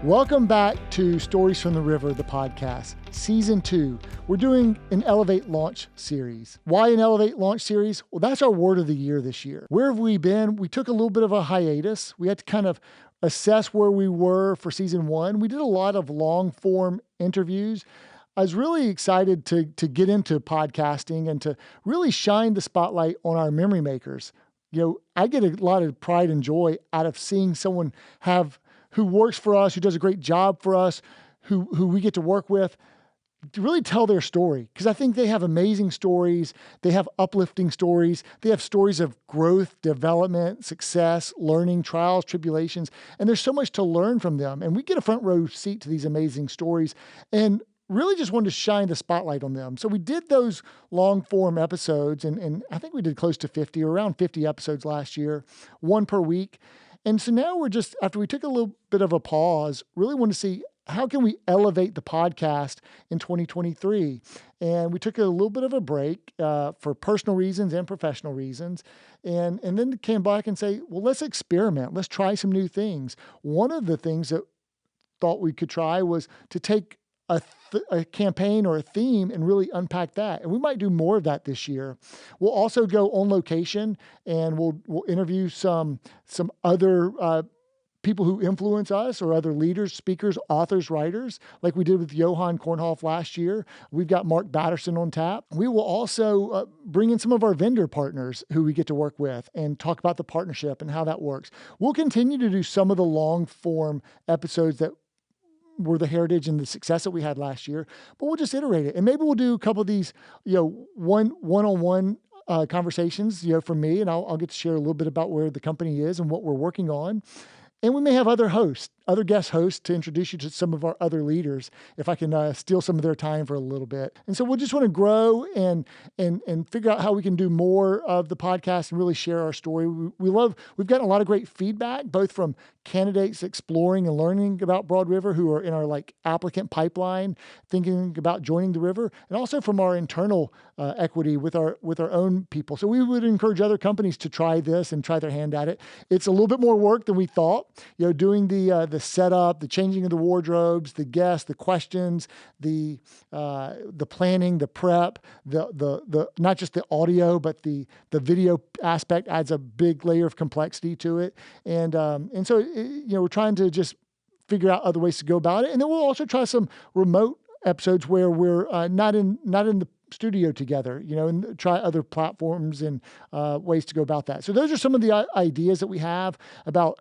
Welcome back to Stories from the River, the podcast, Season 2. We're doing an Elevate Launch series. Why an Elevate Launch series? Well, that's our word of the year this year. Where have we been? We took a little bit of a hiatus. We had to kind of assess where we were for Season 1. We did a lot of long-form interviews. I was really excited to get into podcasting and to really shine the spotlight on our memory makers. You know, I get a lot of pride and joy out of seeing someone who works for us, who does a great job for us, who we get to work with, to really tell their story. Because I think they have amazing stories. They have uplifting stories. They have stories of growth, development, success, learning, trials, tribulations. And there's so much to learn from them. And we get a front row seat to these amazing stories and really just wanted to shine the spotlight on them. So we did those long form episodes. And I think we did close to 50 or around 50 episodes last year, one per week. And so now we're just, after we took a little bit of a pause, really want to see how can we elevate the podcast in 2023. And we took a little bit of a break for personal reasons and professional reasons. And then came back and say, well, let's experiment. Let's try some new things. One of the things that thought we could try was to take a campaign or a theme and really unpack that. And we might do more of that this year. We'll also go on location and we'll interview some other people who influence us or other leaders, speakers, authors, writers, like we did with Johann Kornhoff last year. We've got Mark Batterson on tap. We will also bring in some of our vendor partners who we get to work with and talk about the partnership and how that works. We'll continue to do some of the long form episodes that were the heritage and the success that we had last year, but we'll just iterate it. And maybe we'll do a couple of these, one-on-one conversations, from me, and I'll get to share a little bit about where the company is and what we're working on. And we may have other guest hosts to introduce you to some of our other leaders, if I can steal some of their time for a little bit. And so we'll just want to grow and figure out how we can do more of the podcast and really share our story. We've gotten a lot of great feedback, both from candidates exploring and learning about Broad River who are in our applicant pipeline, thinking about joining the river, and also from our internal equity with our own people. So we would encourage other companies to try this and try their hand at it. It's a little bit more work than we thought. Doing the setup, the changing of the wardrobes, the guests, the questions, the planning, the prep, the not just the audio, but the video aspect adds a big layer of complexity to it. And so we're trying to just figure out other ways to go about it. And then we'll also try some remote episodes where we're not in the studio together, and try other platforms and ways to go about that. So those are some of the ideas that we have about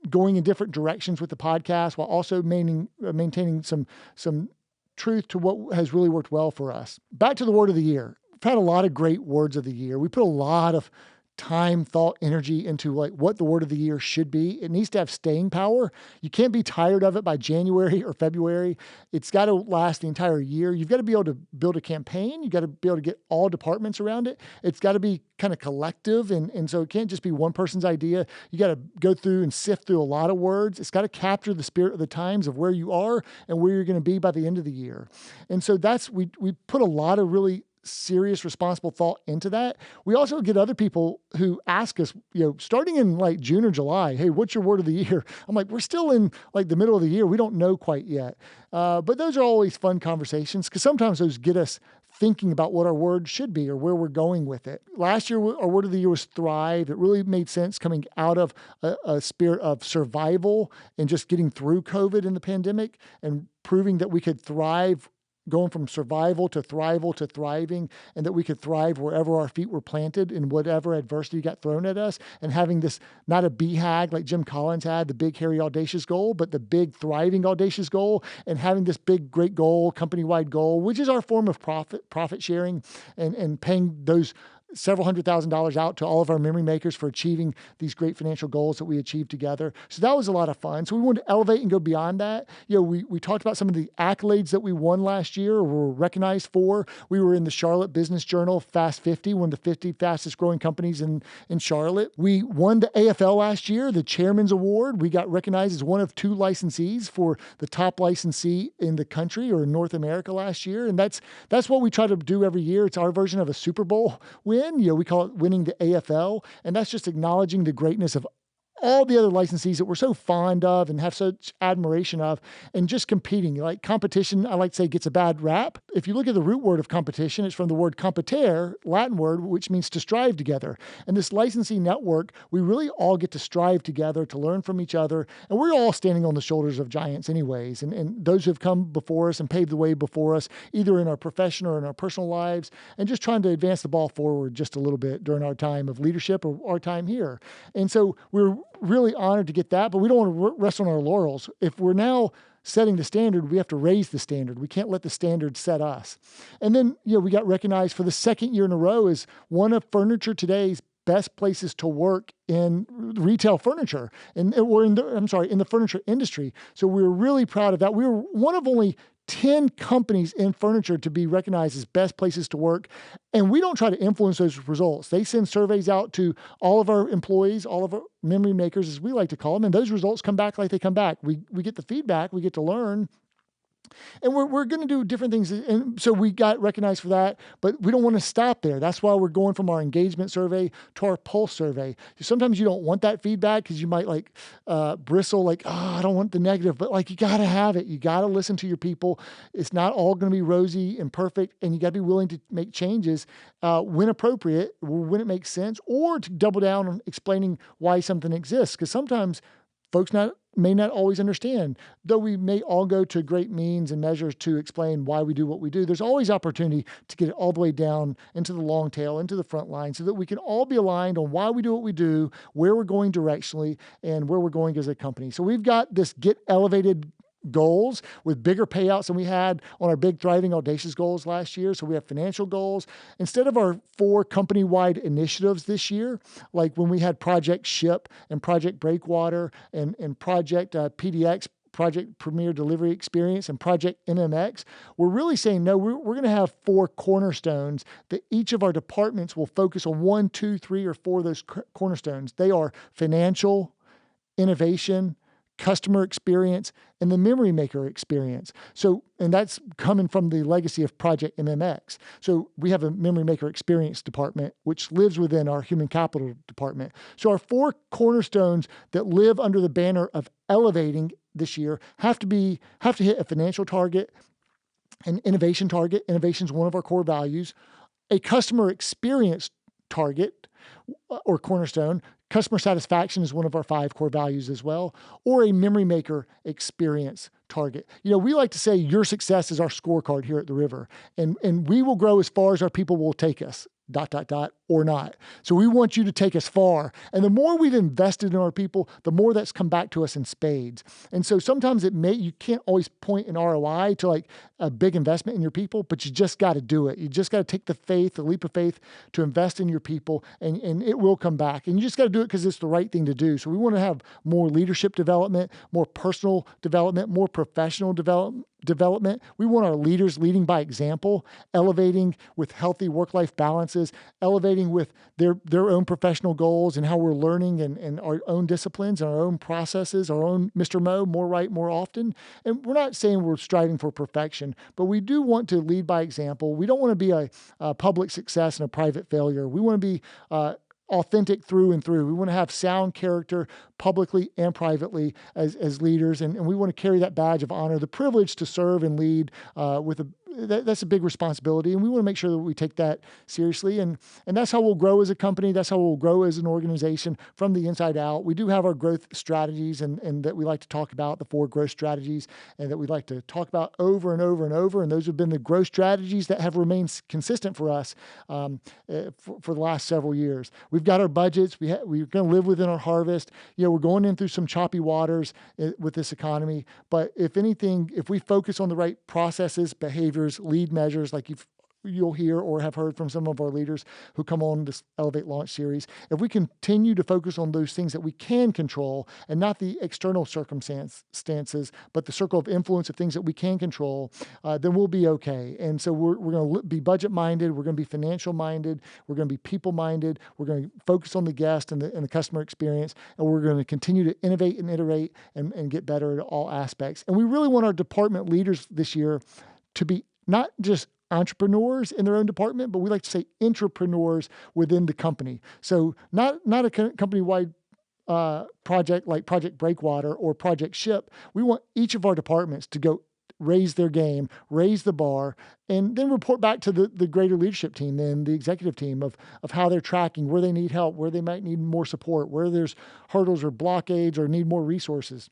going in different directions with the podcast while also maintaining some truth to what has really worked well for us. Back to the word of the year. We've had a lot of great words of the year. We put a lot of time, thought, energy into what the word of the year should be. It needs to have staying power. You can't be tired of it by January or February. It's got to last the entire year. You've got to be able to build a campaign. You've got to be able to get all departments around it. It's got to be kind of collective. And so it can't just be one person's idea. You got to go through and sift through a lot of words. It's got to capture the spirit of the times of where you are and where you're going to be by the end of the year. And so we put a lot of really serious, responsible thought into that. We also get other people who ask us, starting in June or July, hey, what's your word of the year? I'm like, we're still in the middle of the year. We don't know quite yet. But those are always fun conversations because sometimes those get us thinking about what our word should be or where we're going with it. Last year, our word of the year was thrive. It really made sense coming out of a spirit of survival and just getting through COVID and the pandemic and proving that we could thrive, going from survival to thrival to thriving, and that we could thrive wherever our feet were planted in whatever adversity got thrown at us, and having this, not a BHAG like Jim Collins had, the big, hairy, audacious goal, but the big, thriving, audacious goal, and having this big, great goal, company-wide goal, which is our form of profit sharing and paying those several $100,000 out to all of our memory makers for achieving these great financial goals that we achieved together. So that was a lot of fun. So we wanted to elevate and go beyond that. We talked about some of the accolades that we won last year or were recognized for. We were in the Charlotte Business Journal Fast 50, one of the 50 fastest growing companies in Charlotte. We won the AFL last year, the Chairman's Award. We got recognized as one of 2 licensees for the top licensee in the country or in North America last year. And that's what we try to do every year. It's our version of a Super Bowl win. We call it winning the AFL. And that's just acknowledging the greatness of all the other licensees that we're so fond of and have such admiration of, and just competing. Like competition, I like to say, gets a bad rap. If you look at the root word of competition, it's from the word competere, Latin word, which means to strive together. And this licensee network, we really all get to strive together, to learn from each other. And we're all standing on the shoulders of giants anyways. And those who have come before us and paved the way before us, either in our profession or in our personal lives, and just trying to advance the ball forward just a little bit during our time of leadership or our time here. And so we're really honored to get that, but we don't want to rest on our laurels. If we're now setting the standard, we have to raise the standard. We can't let the standard set us. And then, we got recognized for the second year in a row as one of Furniture Today's best places to work in retail furniture, in the furniture industry. So we were really proud of that. We were one of only 10 companies in furniture to be recognized as best places to work. And we don't try to influence those results. They send surveys out to all of our employees, all of our memory makers, as we like to call them, and those results come back like they come back. We get the feedback, we get to learn. And we're going to do different things. And so we got recognized for that, but we don't want to stop there. That's why we're going from our engagement survey to our pulse survey. Sometimes you don't want that feedback because you might bristle I don't want the negative, but you got to have it. You got to listen to your people. It's not all going to be rosy and perfect, and you got to be willing to make changes when appropriate, when it makes sense, or to double down on explaining why something exists. Because sometimes folks may not always understand, though we may all go to great means and measures to explain why we do what we do. There's always opportunity to get it all the way down into the long tail, into the front line, so that we can all be aligned on why we do what we do, where we're going directionally, and where we're going as a company. So we've got this Get Elevated goals with bigger payouts than we had on our big Thriving Audacious goals last year. So we have financial goals. Instead of our 4 company-wide initiatives this year, like when we had Project Ship and Project Breakwater and Project PDX, Project Premier Delivery Experience, and Project MMX, we're really saying, no, we're going to have 4 cornerstones that each of our departments will focus on 1, 2, 3, or 4 of those cornerstones. They are financial, innovation, customer experience, and the memory maker experience. So, and that's coming from the legacy of Project MMX. So we have a memory maker experience department, which lives within our human capital department. So our 4 cornerstones that live under the banner of elevating this year have to hit a financial target, an innovation target. Innovation is one of our core values, a customer experience target or cornerstone. Customer satisfaction is one of our 5 core values as well, or a memory maker experience target. We like to say your success is our scorecard here at the River, and we will grow as far as our people will take us, ... or not. So we want you to take us far. And the more we've invested in our people, the more that's come back to us in spades. And so sometimes you can't always point an ROI to a big investment in your people, but you just got to do it. You just got to take the leap of faith to invest in your people, and it will come back. And you just got to do it because it's the right thing to do. So we want to have more leadership development, more personal development, more professional development. We want our leaders leading by example, elevating with healthy work-life balances, elevating with their own professional goals and how we're learning and our own disciplines and our own processes, our own Mr. Mo, more right, more often. And we're not saying we're striving for perfection, but we do want to lead by example. We don't want to be a public success and a private failure. We want to be authentic through and through. We want to have sound character publicly and privately as leaders, and we want to carry that badge of honor, the privilege to serve and lead that's a big responsibility, and we want to make sure that we take that seriously, and that's how we'll grow as a company. That's how we'll grow as an organization from the inside out. We do have our growth strategies and that we like to talk about, the 4 growth strategies, and that we like to talk about over and over and over, and those have been the growth strategies that have remained consistent for us for the last several years. We've got our budgets. We're going to live within our harvest. We're going in through some choppy waters with this economy, but if anything, if we focus on the right processes, behaviors, lead measures, like you'll hear or have heard from some of our leaders who come on this Elevate Launch series, if we continue to focus on those things that we can control and not the external circumstances, but the circle of influence of things that we can control, then we'll be okay. And so we're going to be budget-minded, we're going to be financial-minded, we're going to be people-minded, we're going to focus on the guest and the customer experience, and we're going to continue to innovate and iterate and get better at all aspects. And we really want our department leaders this year to be not just entrepreneurs in their own department, but we like to say entrepreneurs within the company. So not a company-wide project like Project Breakwater or Project Ship, we want each of our departments to go raise their game, raise the bar, and then report back to the greater leadership team, then the executive team of how they're tracking, where they need help, where they might need more support, where there's hurdles or blockades or need more resources.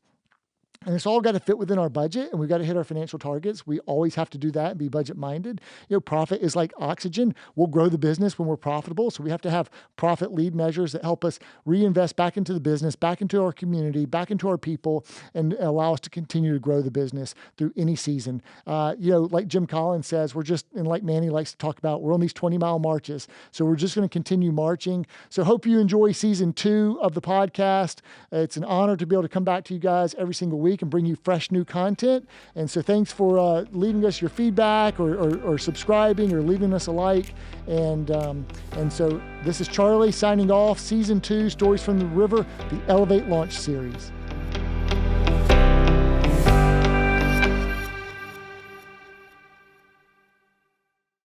And it's all got to fit within our budget, and we've got to hit our financial targets. We always have to do that and be budget minded. Profit is like oxygen. We'll grow the business when we're profitable. So we have to have profit lead measures that help us reinvest back into the business, back into our community, back into our people, and allow us to continue to grow the business through any season. Like Jim Collins says, and like Manny likes to talk about, we're on these 20-mile marches. So we're just going to continue marching. So hope you enjoy season 2 of the podcast. It's an honor to be able to come back to you guys every single week and bring you fresh new content. And so thanks for leaving us your feedback or subscribing or leaving us a like. And so this is Charlie signing off, season 2, Stories from the River, the Elevate Launch series.